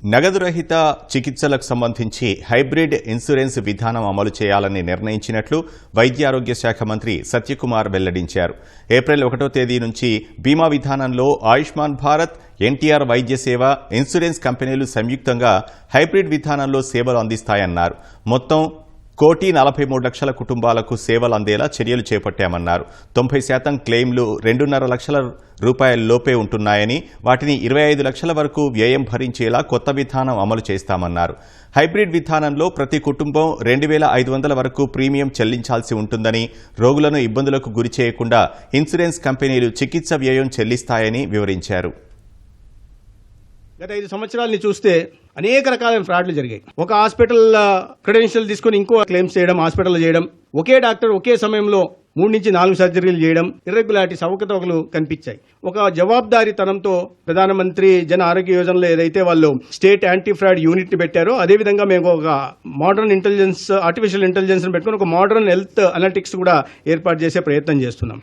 నగదు రహిత చికిత్సలకు సంబంధించి హైబ్రిడ్ ఇన్సూరెన్స్ విధానం అమలు చేయాలని నిర్ణయించినట్లు వైద్య ఆరోగ్య శాఖ మంత్రి సత్యకుమార్ వెల్లడించారు. ఏప్రిల్ 1వ తేదీ నుంచి బీమా విధానంలో ఆయుష్మాన్ భారత్, ఎన్టీఆర్ వైద్య సేవ, ఇన్సూరెన్స్ కంపెనీలు సంయుక్తంగా హైబ్రిడ్ విధానంలో సేవలు అందిస్తాయన్నారు. మొత్తం 1,43,00,000 కుటుంబాలకు సేవలు అందేలా చర్యలు చేపట్టామన్నారు. 90% క్లెయిమ్లు 2.5 లక్షల రూపాయల లోపే ఉంటున్నాయని, వాటిని 25 లక్షల వరకు వ్యయం భరించేలా కొత్త విధానం అమలు చేస్తామన్నారు. హైబ్రిడ్ విధానంలో ప్రతి కుటుంబం 2,500 వరకు ప్రీమియం చెల్లించాల్సి ఉంటుందని, రోగులను ఇబ్బందులకు గురి చేయకుండా ఇన్సూరెన్స్ కంపెనీలు చికిత్స వ్యయం చెల్లిస్తాయని వివరించారు. గత 5 సంవత్సరాలని చూస్తే అనేక రకాలైన ఫ్రాడ్లు జరిగాయి. ఒక హాస్పిటల్ క్రెడెన్షియల్ తీసుకుని ఇంకో క్లెయిమ్స్ చేయడం, హాస్పిటల్ చేయడం, ఒకే డాక్టర్ ఒకే సమయంలో 3 నుంచి 4 సర్జరీలు చేయడం, ఇర్రెగ్యులారిటీస్, అవకతవకలు కనిపించాయి. ఒక జవాబుదారీతనంతో ప్రధానమంత్రి జన ఆరోగ్య యోజనలో ఏదైతే వాళ్ళు స్టేట్ యాంటీ ఫ్రాడ్ యూనిట్ ని పెట్టారో, అదేవిధంగా మేము ఒక మోడర్న్ ఇంటెలిజెన్స్, ఆర్టిఫిషియల్ ఇంటెలిజెన్స్ పెట్టుకుని ఒక మోడర్న్ హెల్త్ అనలిటిక్స్ కూడా ఏర్పాటు చేసే ప్రయత్నం చేస్తున్నాం.